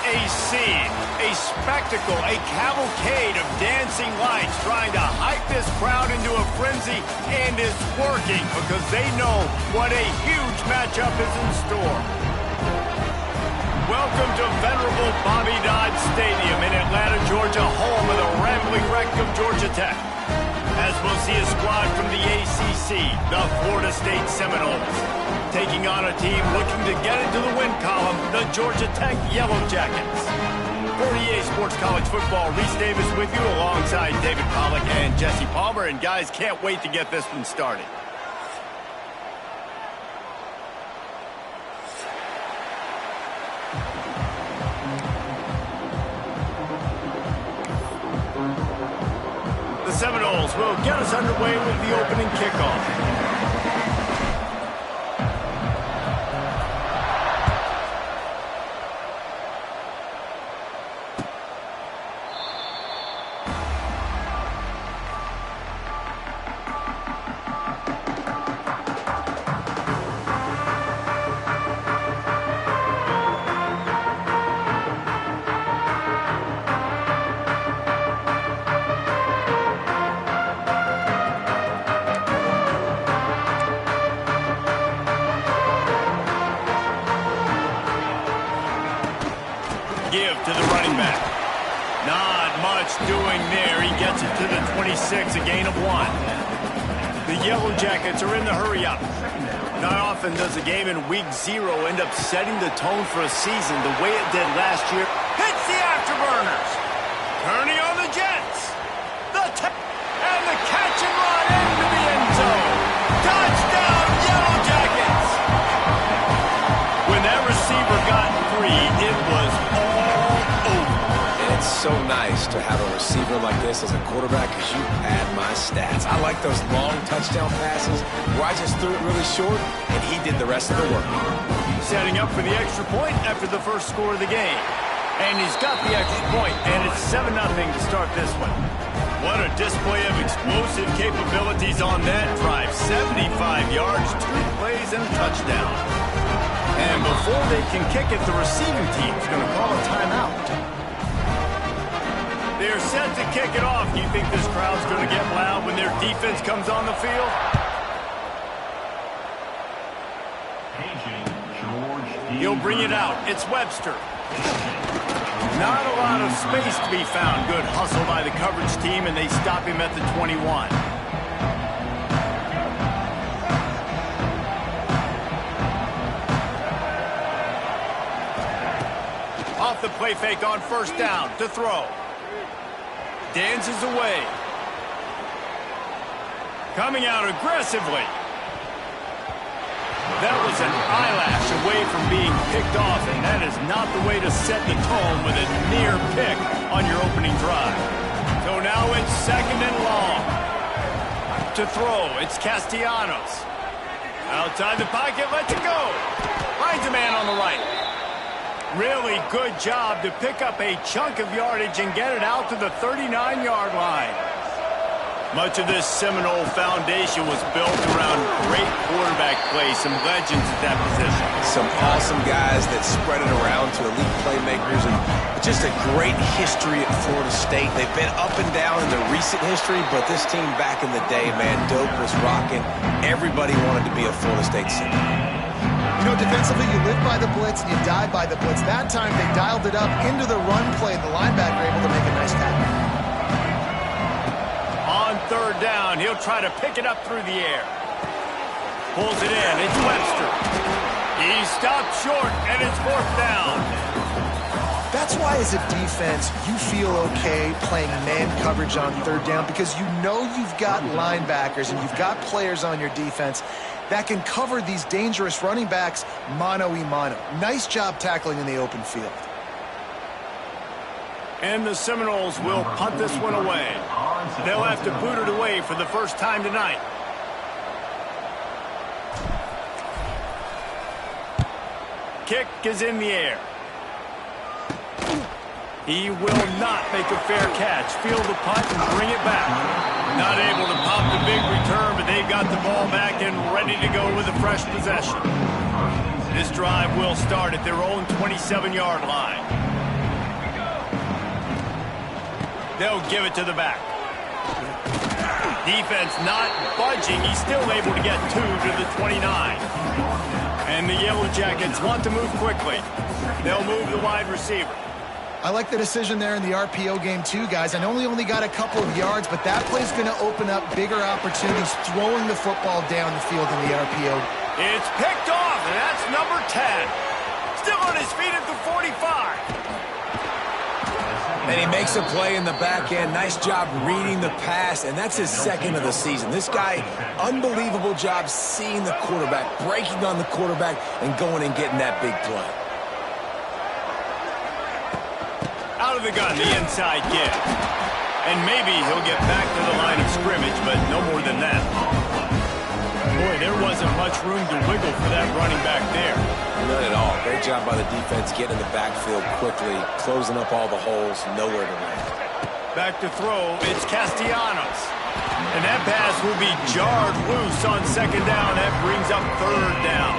a scene, a spectacle, a cavalcade of dancing lights trying to hype this crowd into a frenzy, and it's working because they know what a huge matchup is in store. Welcome to venerable Bobby Dodd Stadium in Atlanta, Georgia, home of the rambling wreck of Georgia Tech. As we'll see a squad from the ACC, the Florida State Seminoles, taking on a team looking to get into the win column, the Georgia Tech Yellow Jackets. For EA Sports College Football, Reese Davis with you alongside David Pollack and Jesse Palmer. And guys, can't wait to get this one started. The Seminoles will get us underway with the opening kickoff. Give to the running back. Not much doing there. He gets it to the 26, a gain of 1. The Yellow Jackets are in the hurry-up. Not often does a game in week 0 end up setting the tone for a season the way it did last year. Hits the afterburners. Turning on the Jets. And the catch and run into the end zone. Touchdown, Yellow Jackets. When that receiver got free, it was all over. And it's so nice to have a receiver like this as a quarterback because you pad my stats. I like those long touchdown passes where I just threw it really short and he did the rest of the work. Setting up for the extra point after the first score of the game. And he's got the extra point, and it's 7-0 to start this one. What a display of explosive capabilities on that drive. 75 yards, 2 plays, and a touchdown. And before they can kick it, the receiving team's going to call a timeout. They're set to kick it off. Do you think this crowd's going to get loud when their defense comes on the field? He'll bring it out. It's Webster. Not a lot of space to be found. Good hustle by the coverage team, and they stop him at the 21. Off the play fake on first down to throw. Dances away. Coming out aggressively. That was an eyelash away from being picked off, and that is not the way to set the tone with a near pick on your opening drive. So now it's 2nd and long. To throw, it's Castellanos. Outside the pocket, lets it go. Finds a man on the right. Really good job to pick up a chunk of yardage and get it out to the 39-yard line. Much of this Seminole foundation was built around great quarterback play, some legends at that position. Some awesome guys that spread it around to elite playmakers, and just a great history at Florida State. They've been up and down in the recent history, but this team back in the day, man, Doak was rocking. Everybody wanted to be a Florida State Seminole. You know, defensively, you live by the blitz and you die by the blitz. That time, they dialed it up into the run play, and the linebacker able to make a nice tackle. On 3rd down, he'll try to pick it up through the air. Pulls it in. It's Webster. He stopped short, and it's 4th down. That's why, as a defense, you feel okay playing man coverage on 3rd down, because you know you've got linebackers and you've got players on your defense that can cover these dangerous running backs mano-a-mano. Nice job tackling in the open field. And the Seminoles will punt this one away. They'll have to boot it away for the first time tonight. Kick is in the air. He will not make a fair catch. Field the punt and bring it back. Not able to pop the big return, but they've got the ball back and ready to go with a fresh possession. This drive will start at their own 27-yard line. They'll give it to the back. Defense not budging. He's still able to get 2 to the 29. And the Yellow Jackets want to move quickly. They'll move the wide receiver. I like the decision there in the RPO game too, guys. I know he only got a couple of yards, but that play's going to open up bigger opportunities throwing the football down the field in the RPO. It's picked off, and that's number 10. Still on his feet at the 45. And he makes a play in the back end. Nice job reading the pass, and that's his second of the season. This guy, unbelievable job seeing the quarterback, breaking on the quarterback, and going and getting that big play. Out of the gun, the inside give. And maybe he'll get back to the line of scrimmage, but no more than that. Boy, there wasn't much room to wiggle for that running back there. None at all. Great job by the defense getting in the backfield quickly, closing up all the holes, nowhere to land. Back to throw, it's Castellanos. And that pass will be jarred loose on second down. That brings up third down.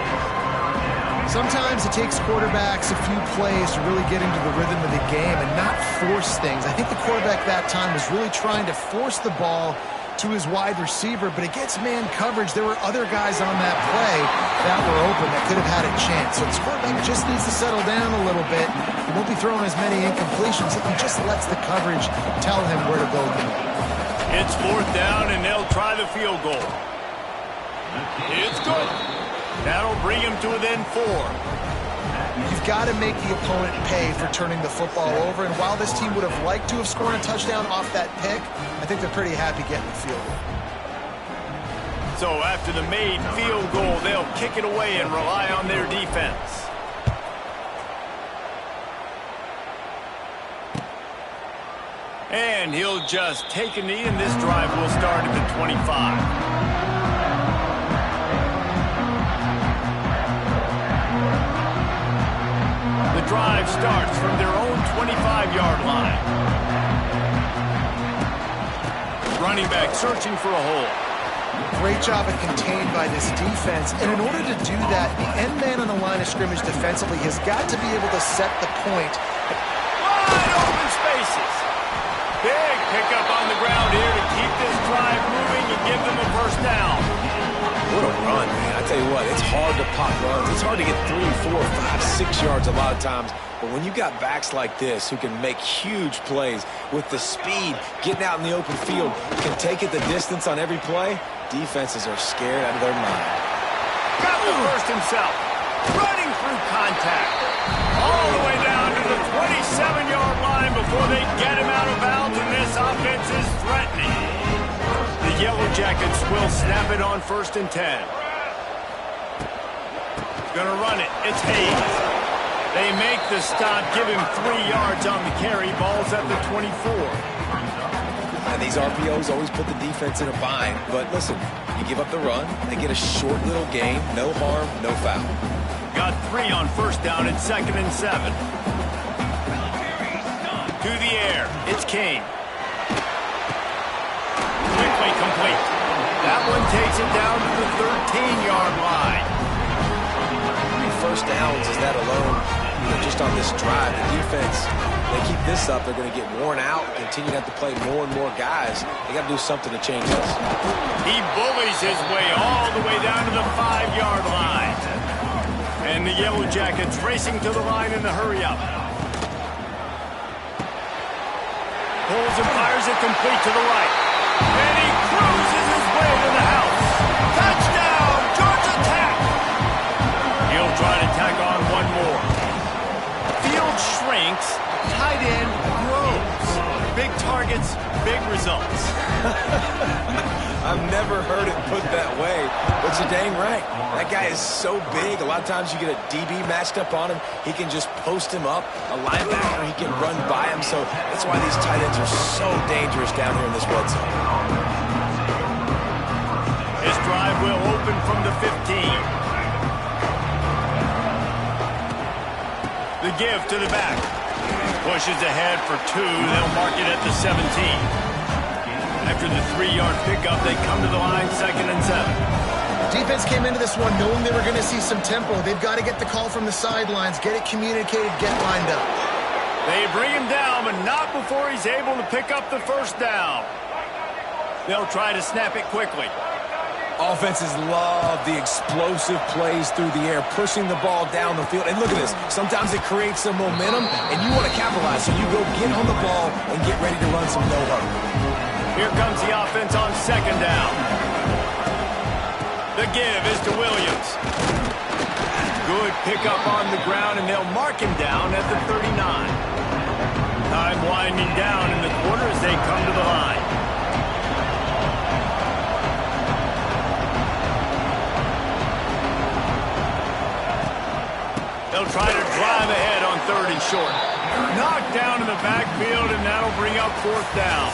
Sometimes it takes quarterbacks a few plays to really get into the rhythm of the game and not force things. I think the quarterback that time was really trying to force the ball to his wide receiver, but against man coverage, there were other guys on that play that were open that could have had a chance. So this quarterback just needs to settle down a little bit. He won't be throwing as many incompletions if he just lets the coverage tell him where to go now. It's fourth down, and they'll try the field goal. It's good. That'll bring him to within 4. You've got to make the opponent pay for turning the football over, and while this team would have liked to have scored a touchdown off that pick, I think they're pretty happy getting the field goal. So after the made field goal, they'll kick it away and rely on their defense. And he'll just take a knee, and this drive will start at the 25. The drive starts from their own 25-yard line. Running back searching for a hole. Great job at contained by this defense. And in order to do that, the end man on the line of scrimmage defensively has got to be able to set the point. Wide open spaces. Big pickup on the ground here to keep this drive moving and give them a first down. What a run, man. I tell you what, it's hard to pop runs. It's hard to get 3, 4, 5, 6 yards a lot of times. But when you got backs like this who can make huge plays with the speed, getting out in the open field, can take it the distance on every play, defenses are scared out of their mind. Got the first himself. Running through contact. All the way down to the 27-yard line before they get him out of bounds, and this offense is threatening. The Yellow Jackets will snap it on 1st and 10. Gonna run it. It's Hayes. They make the stop, give him 3 yards on the carry. Ball's at the 24. And these RPOs always put the defense in a bind. But listen, you give up the run, they get a short little gain, no harm, no foul. Got 3 on 1st down at 2nd and 7. To the air. It's Kane. Quickly complete. That one takes it down to the 13-yard line. 3 first downs is that alone, just on this drive. The defense, they keep this up, they're going to get worn out, continue to have to play more and more guys. They got to do something to change this. He bullies his way all the way down to the 5-yard line. And the Yellow Jackets racing to the line in the hurry-up. Pulls and fires it complete to the right. And he cruises his way to the house. Touchdown, Georgia Tech! He'll try to tack on one more. Field shrinks, tight end grows. Big targets, big results. I've never heard it put that way, but you're dang right. That guy is so big. A lot of times you get a DB matched up on him. He can just post him up. A linebacker, he can run by him. So that's why these tight ends are so dangerous down here in this red zone. This drive will open from the 15. The give to the back. Pushes ahead for 2. They'll mark it at the 17. After the 3-yard pickup, they come to the line 2nd and 7. Defense came into this one knowing they were going to see some tempo. They've got to get the call from the sidelines, get it communicated, get lined up. They bring him down, but not before he's able to pick up the first down. They'll try to snap it quickly. Offenses love the explosive plays through the air, pushing the ball down the field. And look at this. Sometimes it creates some momentum, and you want to capitalize. So you go get on the ball and get ready to run some no-huddle. Here comes the offense on second down. The give is to Williams. Good pickup on the ground, and they'll mark him down at the 39. Time winding down in the quarter as they come to the line. They'll try to drive ahead on 3rd and short. Knocked down in the backfield, and that'll bring up 4th down.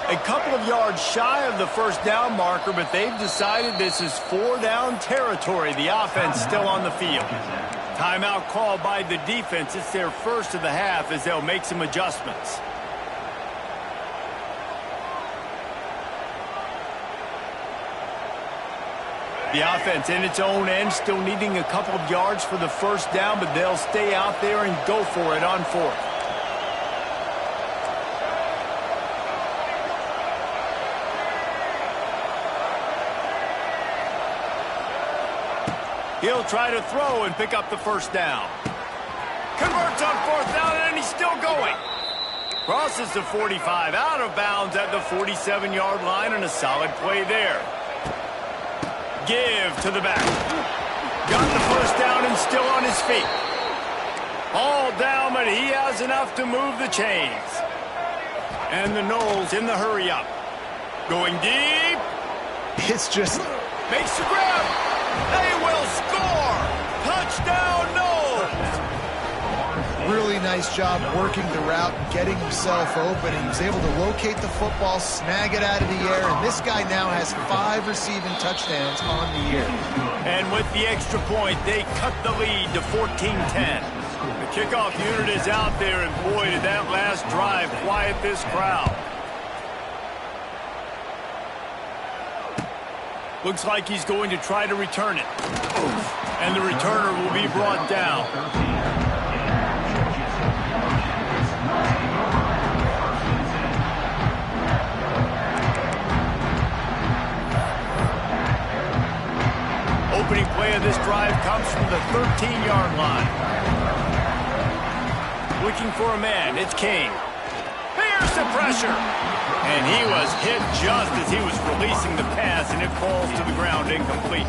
A couple of yards shy of the first down marker, but they've decided this is 4-down territory. The offense still on the field. Timeout called by the defense. It's their first of the half as they'll make some adjustments. The offense in its own end still needing a couple of yards for the first down, but they'll stay out there and go for it on 4th. He'll try to throw and pick up the first down. Converts on 4th down, and he's still going. Crosses the 45, out of bounds at the 47-yard line, and a solid play there. Give to the back. Got the first down and still on his feet. All down, but he has enough to move the chains. And the Knowles in the hurry up. Going deep. It's just... Makes the grab. They will score! Touchdown, Knowles! Really nice job working the route, getting himself open. He was able to locate the football, snag it out of the air, and this guy now has 5 receiving touchdowns on the year. And with the extra point, they cut the lead to 14-10. The kickoff unit is out there, and boy, did that last drive quiet this crowd. Looks like he's going to try to return it. And the returner will be brought down. Opening play of this drive comes from the 13-yard line. Looking for a man, it's Kane. Here's the pressure. And he was hit just as he was releasing the pass, and it falls to the ground incomplete.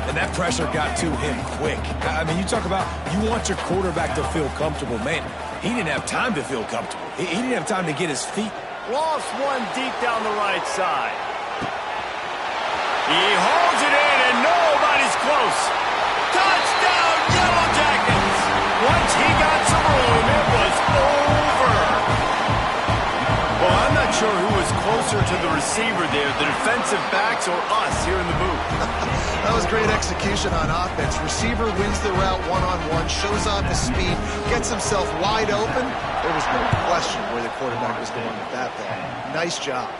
And that pressure got to him quick. I mean, you talk about you want your quarterback to feel comfortable. Man, he didn't have time to feel comfortable. He didn't have time to get his feet. Lost one deep down the right side. He holds it in, and nobody's close. Touchdown, Yellow Jackets! Once he got some room, it was over. Well, I'm not sure who was closer to the receiver there, the defensive backs or us here in the booth. That was great execution on offense. Receiver wins the route one-on-one, shows off his speed, gets himself wide open. There was no question where the quarterback was going with that ball. Nice job.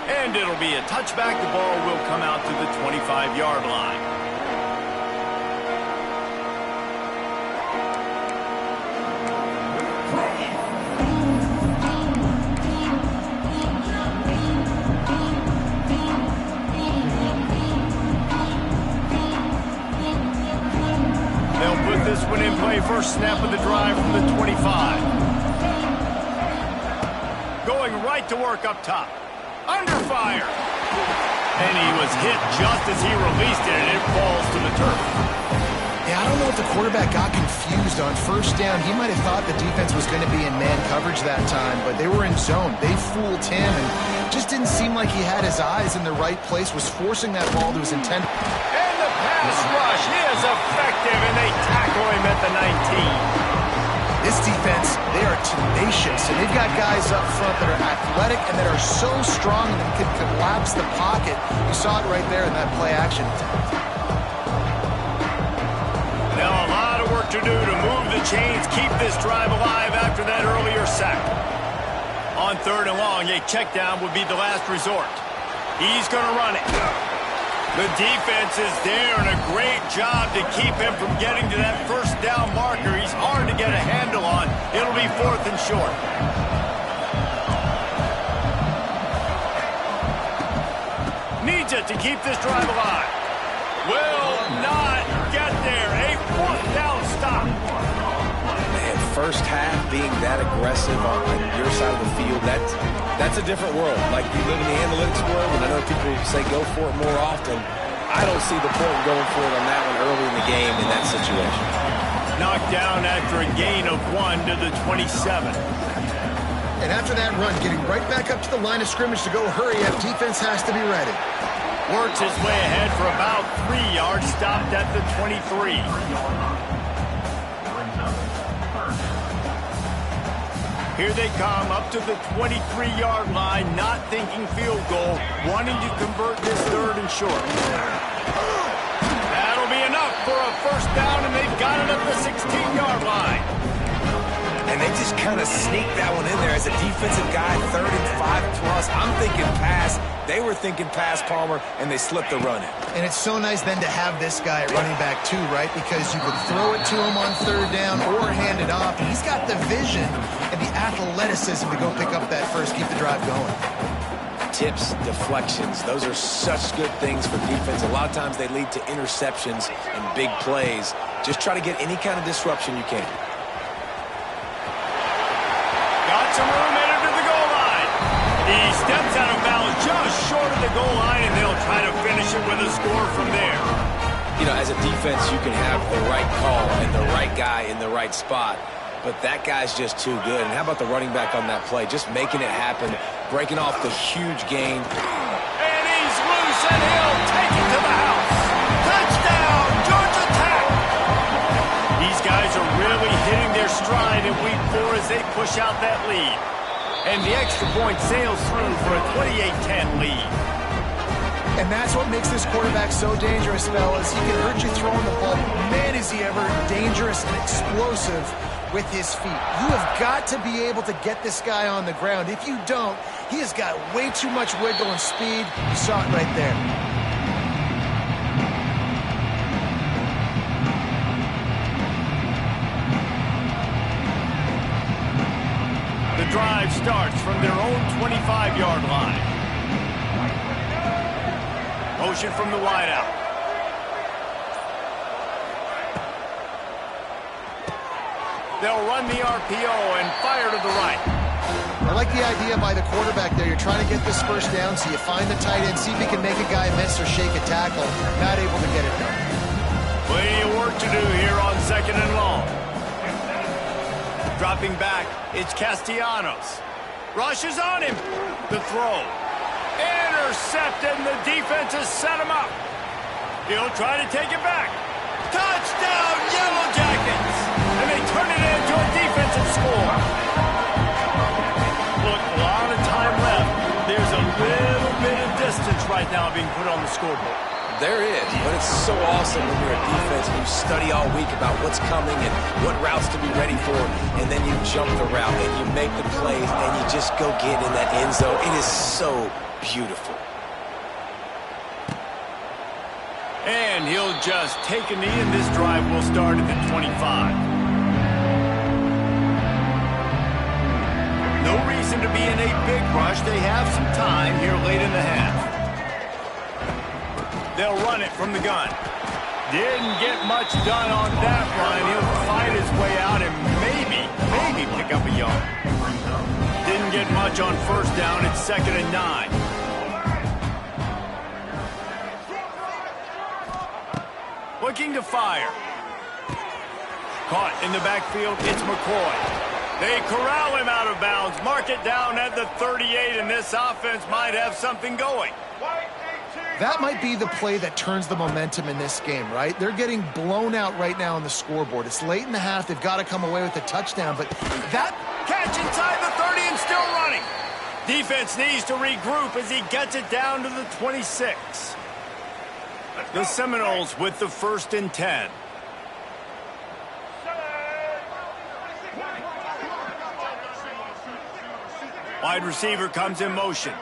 And it'll be a touchback. The ball will come out to the 25-yard line. They'll put this one in play. First snap of the drive from the 25. Going right to work up top. Under fire. And he was hit just as he released it, and it falls to the turf. Yeah, I don't know if the quarterback got confused on first down. He might have thought the defense was going to be in man coverage that time, but they were in zone. They fooled him, and just didn't seem like he had his eyes in the right place, was forcing that ball to his intent. And the pass rush is effective, and they tackle him at the 19. This defense, they are tenacious, and they've got guys up front that are athletic and that are so strong that can collapse the pocket. You saw it right there in that play action attempt. Now a lot of work work to do to move the chains, keep this drive alive after that earlier sack. On 3rd and long, a check down would be the last resort. He's going to run it. The defense is there, and a great job to keep him from getting to that first down marker. He's hard to get a handle on. It'll be 4th and short. Needs it to keep this drive alive. Will not get there. A 4th down stop. Man, first half being that aggressive on your side of the field, that's a different world. Like, you live in the analytics world, and I know people say go for it more often. I don't see the point in going for it on that one early in the game in that situation. Knocked down after a gain of 1 to the 27. And after that run, getting right back up to the line of scrimmage to go hurry up, defense has to be ready. Works his way ahead for about 3 yards, stopped at the 23. Here they come up to the 23-yard line, not thinking field goal, wanting to convert this 3rd and short. That'll be enough for a first down, and they've got it at the 16-yard line. And they just kind of sneaked that one in there as a defensive guy, 3rd and 5 plus. I'm thinking pass. They were thinking pass, Palmer, and they slipped the run in. And it's so nice then to have this guy at running back too, right? Because you can throw it to him on 3rd down or hand it off. And he's got the vision and the athleticism to go pick up that first, keep the drive going. Tips, deflections, those are such good things for defense. A lot of times they lead to interceptions and big plays. Just try to get any kind of disruption you can. Got some room headed to the goal line. He steps out of bounds just short of the goal line, and they'll try to finish it with a score from there. You know, as a defense, you can have the right call and the right guy in the right spot, but that guy's just too good. And how about the running back on that play? Just making it happen, breaking off the huge gain. And he's loose, and he'll take it to the house. Touchdown, Georgia Tech! These guys are really hitting their stride in week 4 as they push out that lead. And the extra point sails through for a 28-10 lead. And that's what makes this quarterback so dangerous, fellas. He can hurt you throwing the ball. Man, is he ever dangerous and explosive with his feet. You have got to be able to get this guy on the ground. If you don't, he has got way too much wiggle and speed. You saw it right there. The drive starts from their own 25-yard line. Motion from the wideout. They'll run the RPO and fire to the right. I like the idea by the quarterback there. You're trying to get this first down, so you find the tight end, see if he can make a guy miss or shake a tackle. Not able to get it done. Plenty of work to do here on 2nd and long. Dropping back, it's Castellanos. Rushes on him. The throw. Intercepted, and the defense has set him up. He'll try to take it back. Touchdown, Yellow Jackets! And they turn it into a defensive score. Look, a lot of time left. There's a little bit of distance right now being put on the scoreboard. There is, but it's so awesome when you're a defense and you study all week about what's coming and what routes to be ready for, and then you jump the route and you make the plays and you just go get in that end zone. It is so beautiful. And he'll just take a knee, and this drive will start at the 25. No reason to be in a big rush. They have some time here late in the half. They'll run it from the gun. Didn't get much done on that run. He'll fight his way out and maybe pick up a yard. Didn't get much on 1st down. It's 2nd and 9. Looking to fire. Caught in the backfield, it's McCoy. They corral him out of bounds, mark it down at the 38, and this offense might have something going. That might be the play that turns the momentum in this game, right? They're getting blown out right now on the scoreboard. It's late in the half. They've got to come away with a touchdown, but that catch inside the 30 and still running. Defense needs to regroup as he gets it down to the 26. The Seminoles with the 1st and 10. Wide receiver comes in motion.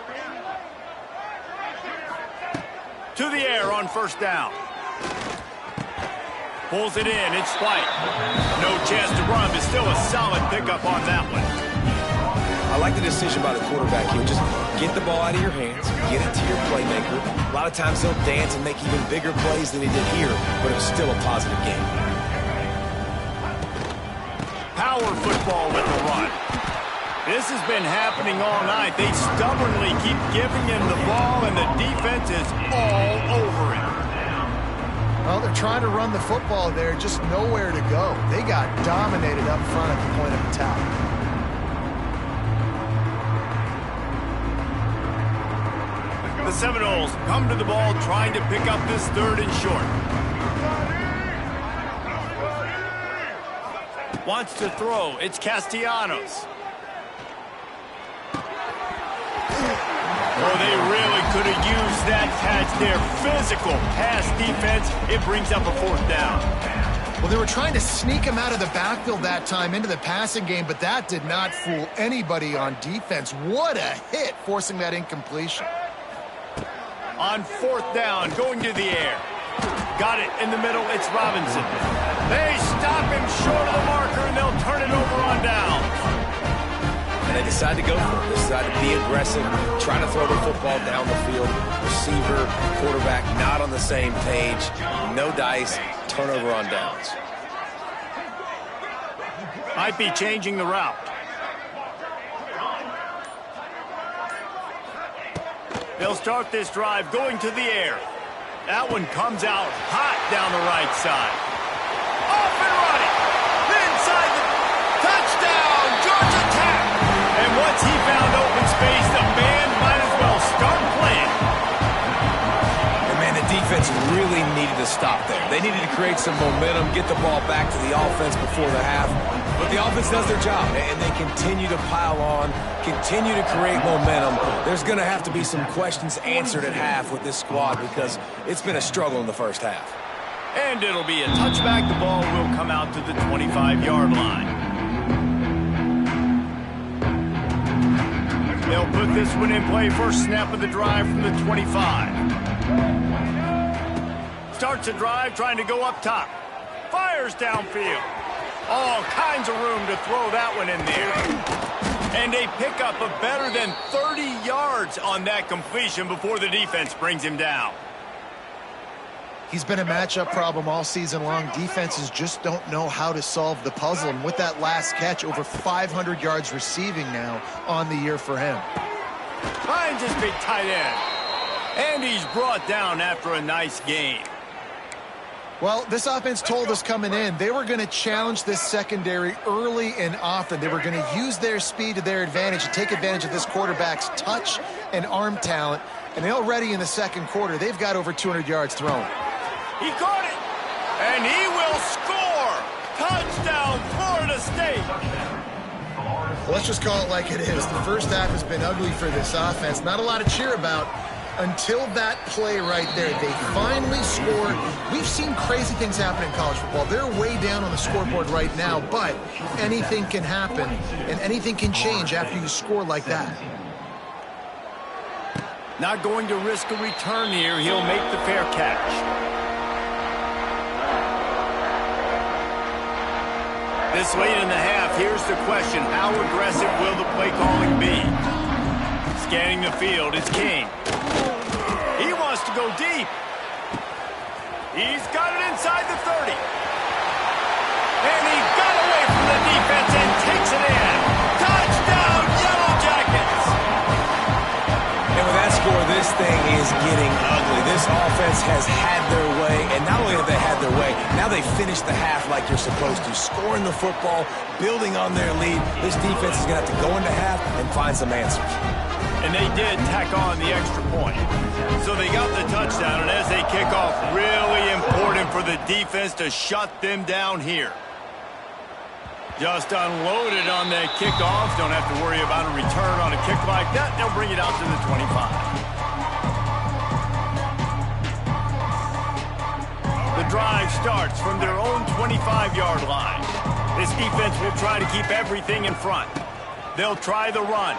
To the air on first down. Pulls it in. It's White. No chance to run, but still a solid pickup on that one. I like the decision by the quarterback here. Just get the ball out of your hands, get it to your playmaker. A lot of times he'll dance and make even bigger plays than he did here, but it was still a positive game. Power football with the run. This has been happening all night. They stubbornly keep giving him the ball, and the defense is all over it. Well, they're trying to run the football there, just nowhere to go. They got dominated up front at the point of attack. The Seminoles come to the ball trying to pick up this third and short. Wants to throw. It's Castellanos. Oh, they really could have used that catch there. Physical pass defense. It brings up a fourth down. Well, they were trying to sneak him out of the backfield that time into the passing game, but that did not fool anybody on defense. What a hit, forcing that incompletion. On fourth down, going to the air. Got it in the middle. It's Robinson. They stop him short of the marker, and they'll turn it over on down. And they decide to go for it. They decide to be aggressive, try to throw the football down the field. Receiver, quarterback, not on the same page. No dice, turnover on downs. Might be changing the route. They'll start this drive going to the air. That one comes out hot down the right side. Off and running. Inside the touchdown, Georgia Tech. And once he found open space, the band might as well start playing. And man, the defense really needed to stop there. They needed to create some momentum, get the ball back to the offense before the half. But the offense does their job, and they continue to pile on, continue to create momentum. There's going to have to be some questions answered at half with this squad because it's been a struggle in the first half. And it'll be a touchback. The ball will come out to the 25-yard line. They'll put this one in play. First snap of the drive from the 25. Starts a drive trying to go up top. Fires downfield. All kinds of room to throw that one in there. And a pickup of better than 30 yards on that completion before the defense brings him down. He's been a matchup problem all season long. Defenses just don't know how to solve the puzzle. And with that last catch, over 500 yards receiving now on the year for him. Finds his big tight end. And he's brought down after a nice gain. Well, this offense told us coming in they were going to challenge this secondary early and often. They were going to use their speed to their advantage and take advantage of this quarterback's touch and arm talent. And already in the second quarter, they've got over 200 yards thrown. He caught it, and he will score. Touchdown, Florida State. Well, let's just call it like it is. The first half has been ugly for this offense. Not a lot to cheer about until that play right there. They finally scored. We've seen crazy things happen in college football. They're way down on the scoreboard right now, but anything can happen, and anything can change after you score like that. Not going to risk a return here. He'll make the fair catch. This late in the half, here's the question. How aggressive will the play calling be? Scanning the field, it's King. He wants to go deep. He's got it inside the 30. And he got away from the defense and takes it in. Touchdown, Yellow Jackets! And with that score, this thing is getting ugly. This offense has had their way, and not only have they had their way, now they finish the half like you're supposed to, scoring the football, building on their lead. This defense is going to have to go into half and find some answers. And they did tack on the extra point. So they got the touchdown, and as they kick off, really important for the defense to shut them down here. Just unloaded on that kickoff. Don't have to worry about a return on a kick like that. They'll bring it out to the 25. The drive starts from their own 25-yard line. This defense will try to keep everything in front. They'll try the run.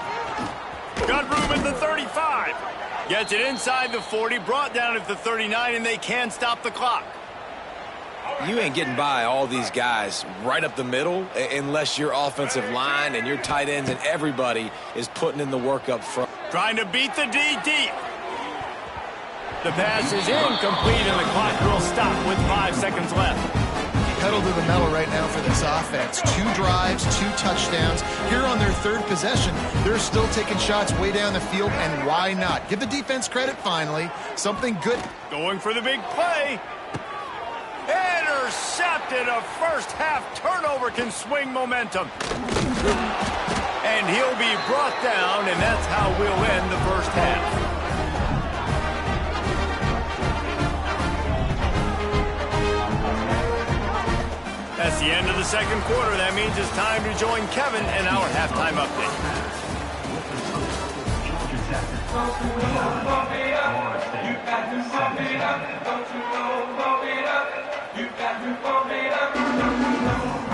Got room at the 35. Gets it inside the 40, brought down at the 39, and they can stop the clock. You ain't getting by all these guys right up the middle unless your offensive line and your tight ends and everybody is putting in the work up front. Trying to beat the D deep. The pass is incomplete, and the clock will stop with 5 seconds left. Pedal to the metal right now for this offense. 2 drives, 2 touchdowns. Here on their 3rd possession, they're still taking shots way down the field, and why not? Give the defense credit finally. Something good. Going for the big play. Intercepted. A first-half turnover can swing momentum. And he'll be brought down, and that's how we'll end the first half. That's the end of the second quarter. That means it's time to join Kevin in our halftime update.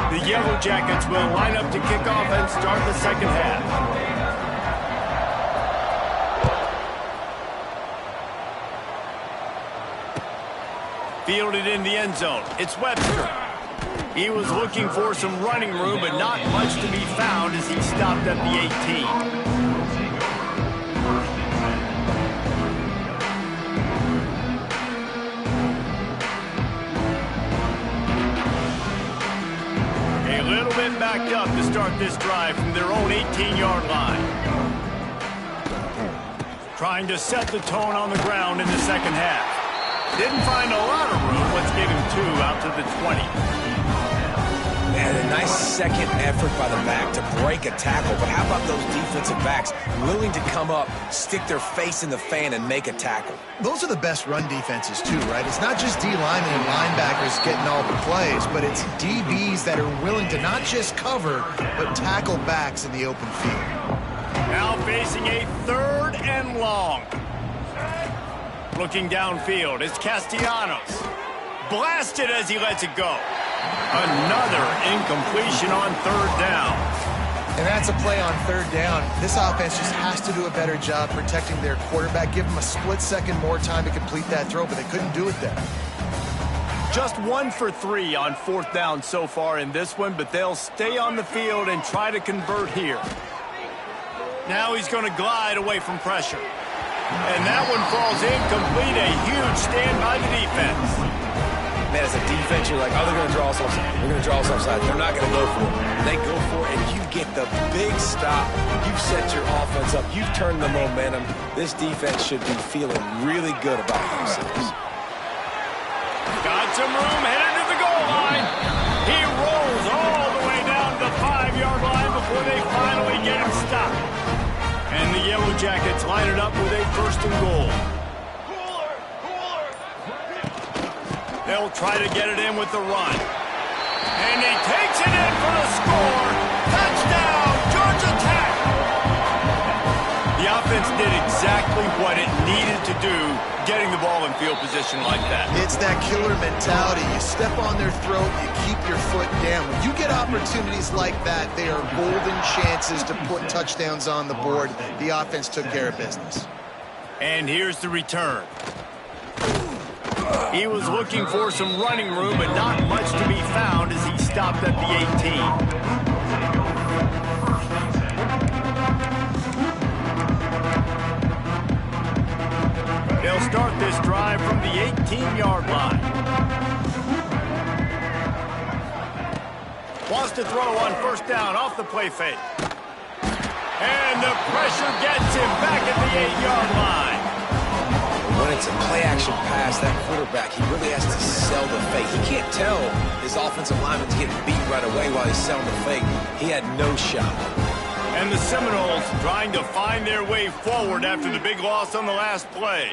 The Yellow Jackets will line up to kick off and start the second half. Fielded in the end zone. It's Webster. He was looking for some running room, but not much to be found as he stopped at the 18. A little bit backed up to start this drive from their own 18-yard line. Trying to set the tone on the ground in the second half. Didn't find a lot of room. Let's give him 2 out to the 20. Man, a nice second effort by the back to break a tackle. But how about those defensive backs willing to come up, stick their face in the fan, and make a tackle? Those are the best run defenses, too, right? It's not just D linemen and linebackers getting all the plays, but it's DBs that are willing to not just cover, but tackle backs in the open field. Now facing a 3rd and long. Looking downfield, it's Castellanos. Blasted as he lets it go. Another incompletion on 3rd down. And that's a play on 3rd down. This offense just has to do a better job protecting their quarterback. Give them a split second more time to complete that throw, but they couldn't do it there. Just 1 for 3 on 4th down so far in this one, but they'll stay on the field and try to convert here. Now he's going to glide away from pressure. And that one falls incomplete. A huge stand by the defense. Man, as a defense, you're like, oh, they're going to draw us offside. They're going to draw us offside. They're not going to go for it. They go for it, and you get the big stop. You've set your offense up. You've turned the momentum. This defense should be feeling really good about themselves. Got some room, headed to the goal line. He rolls all the way down to the 5-yard line before they finally get him stopped. And the Yellow Jackets line it up with a 1st and goal. They'll try to get it in with the run. And he takes it in for the score. Touchdown, Georgia Tech! The offense did exactly what it needed to do, getting the ball in field position like that. It's that killer mentality. You step on their throat, you keep your foot down. When you get opportunities like that, they are golden chances to put touchdowns on the board. The offense took care of business. And here's the return. He was looking for some running room, but not much to be found as he stopped at the 18. They'll start this drive from the 18-yard line. Wants to throw on 1st down off the play fake. And the pressure gets him back at the 8-yard line. When it's a play-action pass, that quarterback, he really has to sell the fake. He can't tell his offensive lineman's getting beat right away while he's selling the fake. He had no shot. And the Seminoles trying to find their way forward after the big loss on the last play.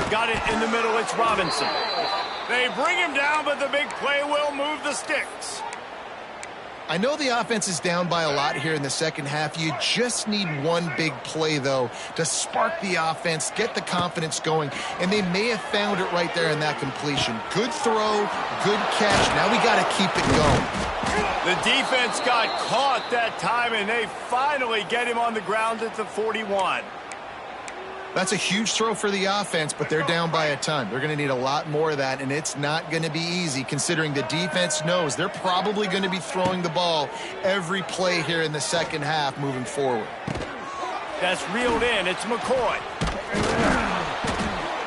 Got it in the middle, it's Robinson. They bring him down, but the big play will move the sticks. I know the offense is down by a lot here in the second half. You just need one big play, though, to spark the offense, get the confidence going, and they may have found it right there in that completion. Good throw, good catch. Now we got to keep it going. The defense got caught that time, and they finally get him on the ground at the 41. That's a huge throw for the offense, but they're down by a ton. They're going to need a lot more of that, and it's not going to be easy considering the defense knows they're probably going to be throwing the ball every play here in the second half moving forward. That's reeled in. It's McCoy.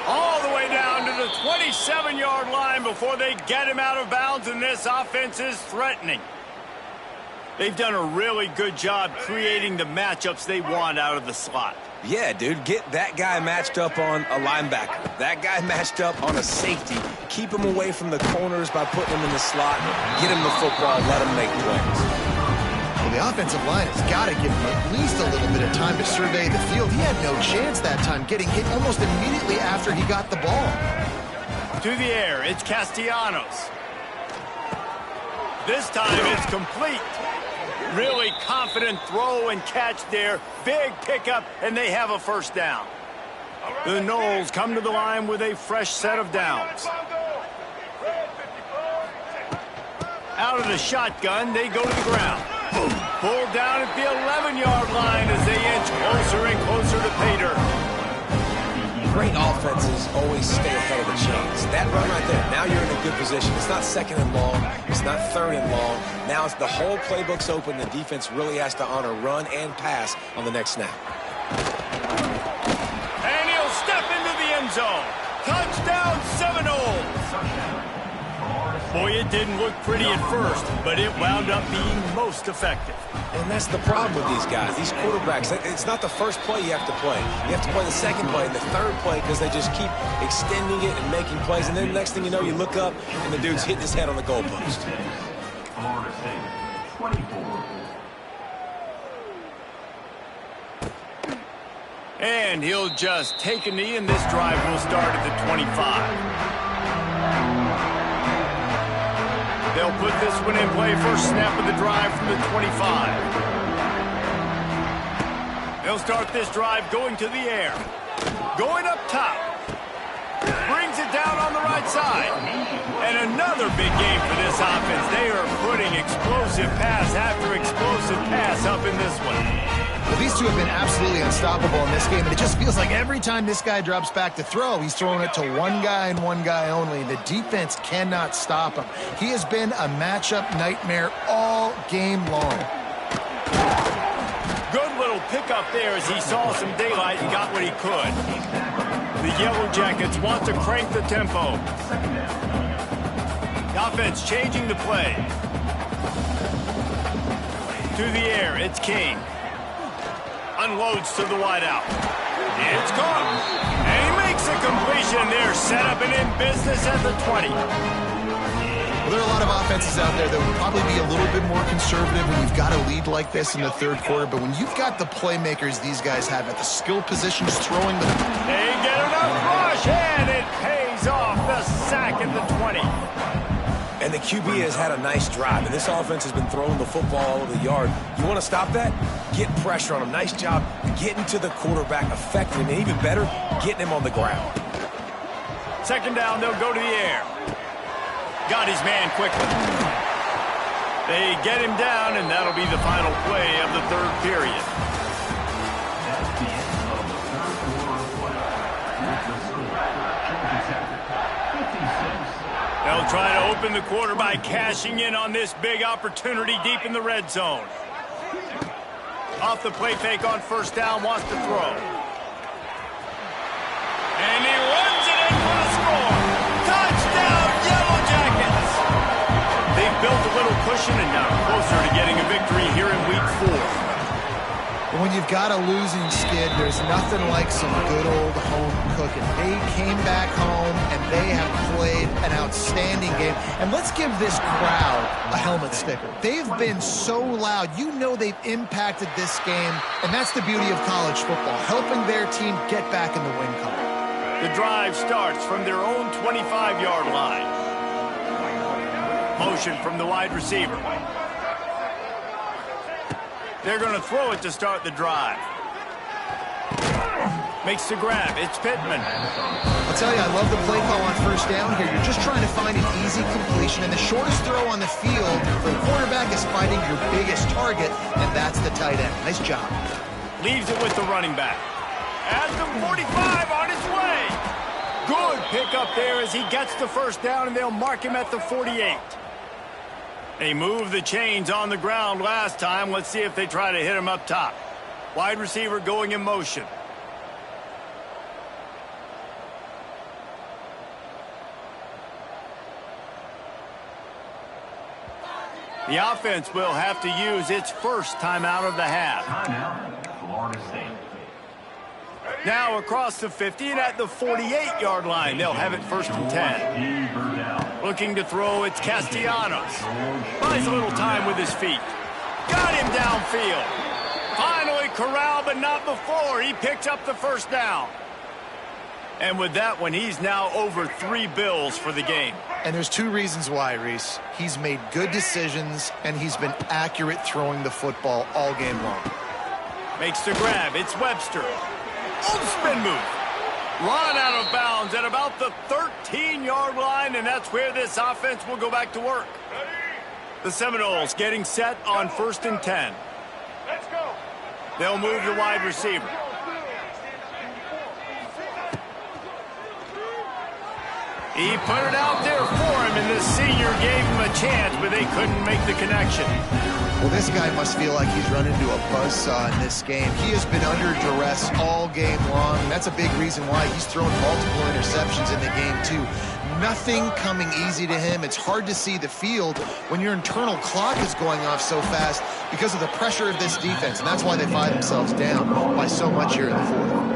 All the way down to the 27-yard line before they get him out of bounds, and this offense is threatening. They've done a really good job creating the matchups they want out of the slot. Yeah, dude, get that guy matched up on a linebacker. That guy matched up on a safety. Keep him away from the corners by putting him in the slot. Get him the football. Let him make plays. Well, the offensive line has got to give him at least a little bit of time to survey the field. He had no chance that time, getting hit almost immediately after he got the ball. To the air, it's Castellanos. This time it's complete. Really confident throw and catch there. Big pickup, and they have a first down. The Noles come to the line with a fresh set of downs. Out of the shotgun, they go to the ground. Pulled down at the 11-yard line as they inch closer and closer to pay dirt. Great offenses always stay ahead of the chains. That run right there, now you're in a good position. It's not second and long. It's not third and long. Now it's the whole playbook's open. The defense really has to honor run and pass on the next snap. And he'll step into the end zone. Touchdown, Seminoles. Boy, it didn't look pretty at first, but it wound up being most effective. And that's the problem with these guys, these quarterbacks. It's not the first play you have to play. You have to play the second play and the third play because they just keep extending it and making plays. And then the next thing you know, you look up and the dude's hitting his head on the goalpost. Florida State, 24. And he'll just take a knee, and this drive will start at the 25. They'll put this one in play. First snap of the drive from the 25. They'll start this drive going to the air. Going up top. Brings it down on the right side. And another big game for this offense. They are putting explosive pass after explosive pass up in this one. Well, these two have been absolutely unstoppable in this game, and it just feels like every time this guy drops back to throw, he's throwing it to one guy and one guy only. The defense cannot stop him. He has been a matchup nightmare all game long. Good little pickup there as he saw some daylight and got what he could. The Yellow Jackets want to crank the tempo. The offense changing the play. To the air, it's King. Unloads to the wideout. It's caught. And he makes a completion there. Set up and in business at the 20. Well, there are a lot of offenses out there that would probably be a little bit more conservative when you've got a lead like this in the third quarter. But when you've got the playmakers these guys have at the skill positions throwing the... They get enough rush, and it pays off. The sack at the 20. And the QB has had a nice drive, and this offense has been throwing the football all over the yard. You want to stop that? Get pressure on him. Nice job getting to the quarterback, affecting him, and even better, getting him on the ground. Second down, they'll go to the air. Got his man quickly. They get him down, and that'll be the final play of the third period. That's the end of the third quarter of play. With the score, Georgia Tech, 56. They'll try to open the quarter by cashing in on this big opportunity deep in the red zone. Off the play fake on first down, wants to throw. And he runs it in for the score. Touchdown, Yellow Jackets! They've built a little cushion and now closer to getting a victory here in week 4. But when you've got a losing skid, there's nothing like some good old home cooking. They came back home, and they have played an outstanding game. And let's give this crowd a helmet sticker. They've been so loud. You know they've impacted this game, and that's the beauty of college football, helping their team get back in the win column. The drive starts from their own 25-yard line. Motion from the wide receiver. They're going to throw it to start the drive. Makes the grab. It's Pittman. I'll tell you, I love the play call on first down here. You're just trying to find an easy completion, and the shortest throw on the field for the quarterback is finding your biggest target, and that's the tight end. Nice job. Leaves it with the running back. At the 45 on his way. Good pickup there as he gets the first down, and they'll mark him at the 48. They moved the chains on the ground last time. Let's see if they try to hit him up top. Wide receiver going in motion. The offense will have to use its first timeout of the half. Timeout, Florida State. Now across the 50 and at the 48-yard line. They'll have it first and 10. Looking to throw, it's Castellanos. Buys a little time with his feet. Got him downfield. Finally corralled, but not before. He picks up the first down. And with that one, he's now over 3 bills for the game. And there's 2 reasons why, Reese. He's made good decisions, and he's been accurate throwing the football all game long. Makes the grab. It's Webster. Oh, spin move. Run out of bounds at about the 13-yard line, and that's where this offense will go back to work. The Seminoles getting set on first and 10. Let's go. They'll move the wide receiver. He put it out there for him, and the senior gave him a chance, but they couldn't make the connection. Well, this guy must feel like he's run into a buzzsaw in this game. He has been under duress all game long, and that's a big reason why he's thrown multiple interceptions in the game, too. Nothing coming easy to him. It's hard to see the field when your internal clock is going off so fast because of the pressure of this defense, and that's why they find themselves down by so much here in the fourth.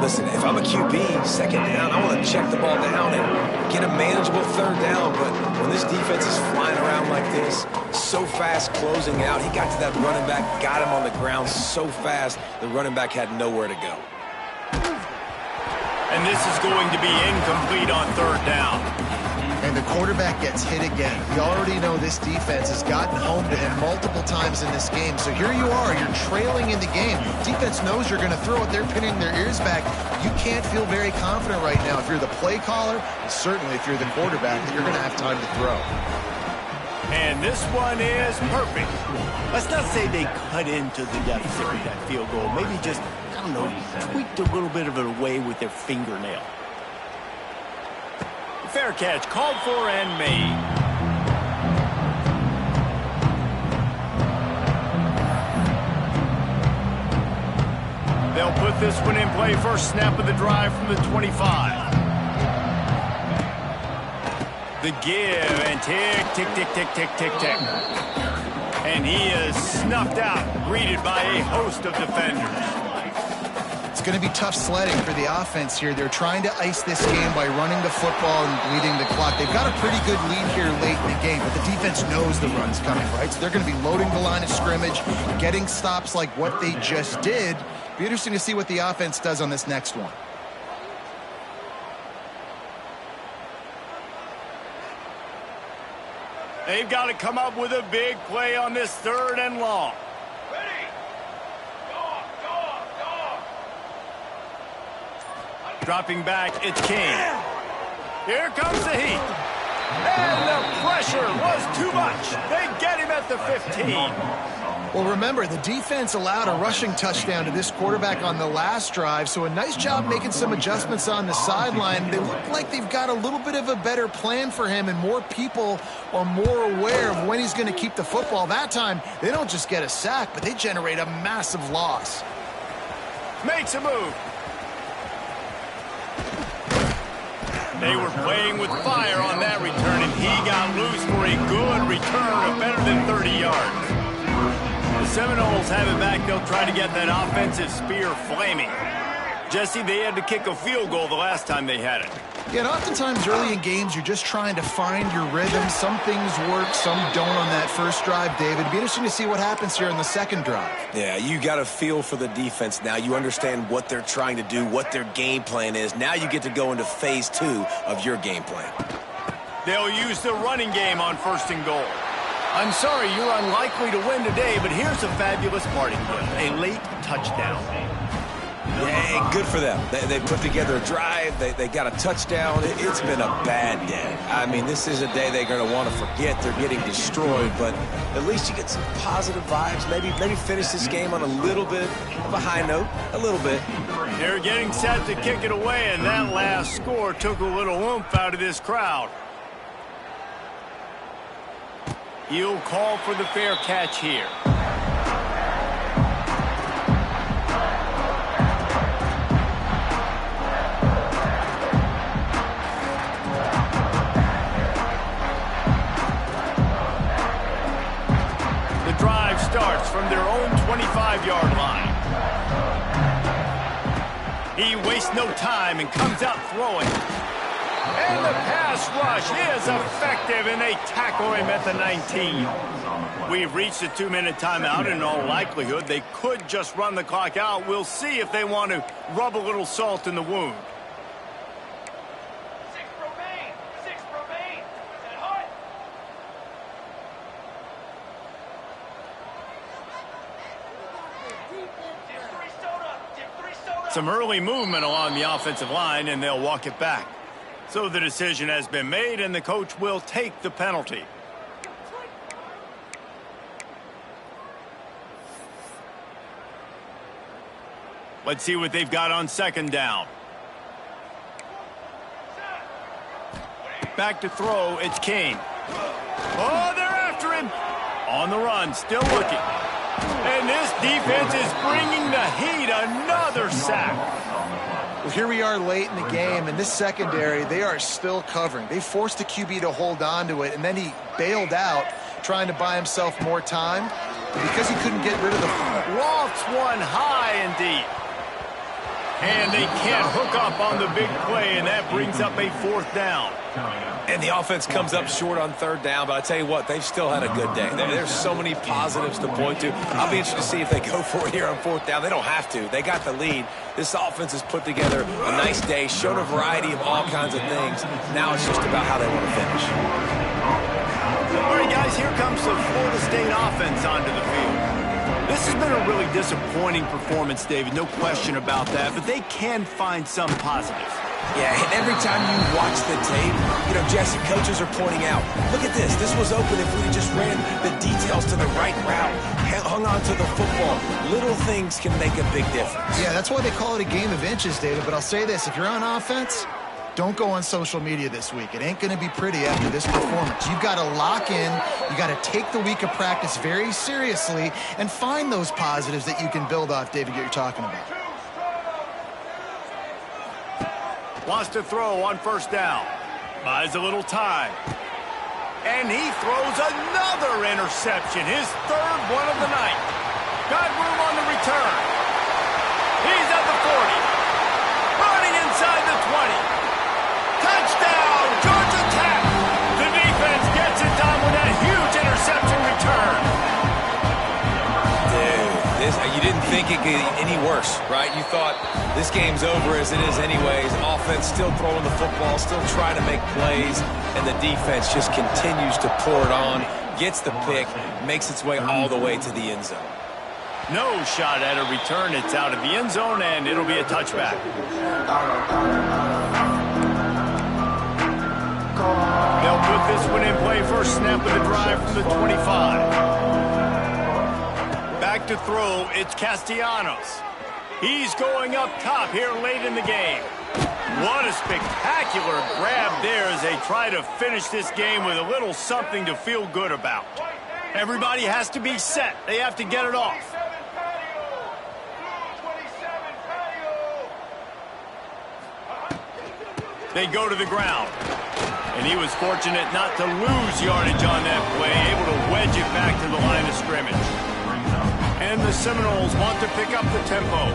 Listen, if I'm a QB, second down, I want to check the ball down and get a manageable third down. But when this defense is flying around like this, so fast closing out, he got to that running back, got him on the ground so fast, the running back had nowhere to go. And this is going to be incomplete on third down. And the quarterback gets hit again. We already know this defense has gotten home to him multiple times in this game. So here you are, you're trailing in the game. Defense knows you're going to throw it. They're pinning their ears back. You can't feel very confident right now if you're the play caller, and certainly if you're the quarterback, that you're going to have time to throw. And this one is perfect. Let's not say they cut into the deficit with that field goal. Maybe just, I don't know, tweaked a little bit of it away with their fingernail. Fair catch, called for and made. They'll put this one in play. First snap of the drive from the 25. The give and tick, tick, tick, tick, tick, tick, tick. And he is snuffed out, greeted by a host of defenders. It's going to be tough sledding for the offense here. They're trying to ice this game by running the football and bleeding the clock. They've got a pretty good lead here late in the game, but the defense knows the run's coming, right? So they're going to be loading the line of scrimmage, getting stops like what they just did. Be interesting to see what the offense does on this next one. They've got to come up with a big play on this third and long. Dropping back, it's King. Here comes the heat. And the pressure was too much. They get him at the 15. Well, remember, the defense allowed a rushing touchdown to this quarterback on the last drive, so a nice job making some adjustments on the sideline. They look like they've got a little bit of a better plan for him, and more people are more aware of when he's going to keep the football. That time, they don't just get a sack, but they generate a massive loss. Makes a move. They were playing with fire on that return, and he got loose for a good return of better than 30 yards. The Seminoles have it back. They'll try to get that offensive spear flaming. Jesse, they had to kick a field goal the last time they had it. Yeah, and oftentimes early in games, you're just trying to find your rhythm. Some things work, some don't on that first drive, David. It'd be interesting to see what happens here in the second drive. Yeah, you got a feel for the defense now. You understand what they're trying to do, what their game plan is. Now you get to go into phase 2 of your game plan. They'll use the running game on first and goal. I'm sorry you're unlikely to win today, but here's a fabulous parting gift, a late touchdown. Yeah, good for them. They put together a drive. They got a touchdown. It's been a bad day. I mean, this is a day they're going to want to forget. They're getting destroyed, but at least you get some positive vibes. Maybe finish this game on a little bit of a high note, a little bit. They're getting set to kick it away, and that last score took a little oomph out of this crowd. He'll call for the fair catch here. The drive starts from their own 25-yard line. He wastes no time and comes out throwing. And the pass rush is effective, and they tackle him at the 19. We've reached a 2-minute timeout, and in all likelihood, they could just run the clock out. We'll see if they want to rub a little salt in the wound. 6 remain. 6 remain. Set hard. Dip 3 soda. Some early movement along the offensive line, and they'll walk it back. So the decision has been made, and the coach will take the penalty. Let's see what they've got on second down. Back to throw, it's King. Oh, they're after him. On the run, still looking. And this defense is bringing the heat. Another sack. Well, here we are late in the game, and this secondary, they are still covering. They forced the QB to hold on to it, and then he bailed out, trying to buy himself more time. And because he couldn't get rid of the... Lofts one high and deep. And they can't hook up on the big play, and that brings up a 4th down. And the offense comes up short on 3rd down, but I tell you what, they've still had a good day. There's so many positives to point to. I'll be interested to see if they go for it here on 4th down. They don't have to. They got the lead. This offense has put together a nice day, shown a variety of all kinds of things. Now it's just about how they want to finish. All right, guys, here comes the Florida State offense onto the field. This has been a really disappointing performance, David, no question about that, but they can find some positives. Yeah, and every time you watch the tape, you know, Jesse, coaches are pointing out, look at this. This was open if we just ran the details to the right route, hung on to the football. Little things can make a big difference. Yeah, that's why they call it a game of inches, David. But I'll say this, if you're on offense, don't go on social media this week. It ain't going to be pretty after this performance. You've got to lock in. You got to take the week of practice very seriously and find those positives that you can build off, David, that you're talking about. Wants to throw on 1st down. Buys a little time. And he throws another interception. His 3rd one of the night. Got room on the return. He's at the 40. Running inside the 20. Touchdown, Georgia Tech. The defense gets it done with that huge interception return. Dude, you didn't think it could get any worse, right? You thought this game's over as it is anyways. Offense still throwing the football, still trying to make plays, and the defense just continues to pour it on, gets the pick, makes its way all the way to the end zone. No shot at a return. It's out of the end zone, and it'll be a touchback. They'll put this one in play. First snap of the drive from the 25. Back to throw, it's Castellanos. He's going up top here late in the game. What a spectacular grab there as they try to finish this game with a little something to feel good about. Everybody has to be set. They have to get it off. They go to the ground. And he was fortunate not to lose yardage on that play, able to wedge it back to the line of scrimmage. And the Seminoles want to pick up the tempo.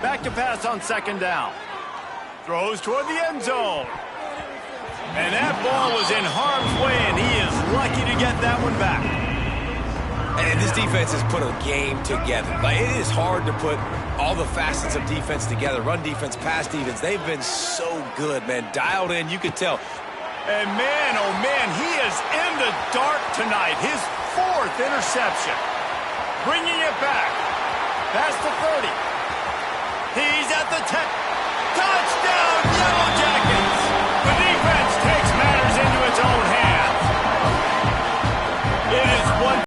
Back to pass on 2nd down. Throws toward the end zone. And that ball was in harm's way, and he is lucky to get that one back. And this defense has put a game together. Like, it is hard to put all the facets of defense together. Run defense, pass defense. They've been so good, man. Dialed in. You could tell And man, oh man, he is in the dark tonight. His 4th interception. Bringing it back. Past the 30. He's at the 10.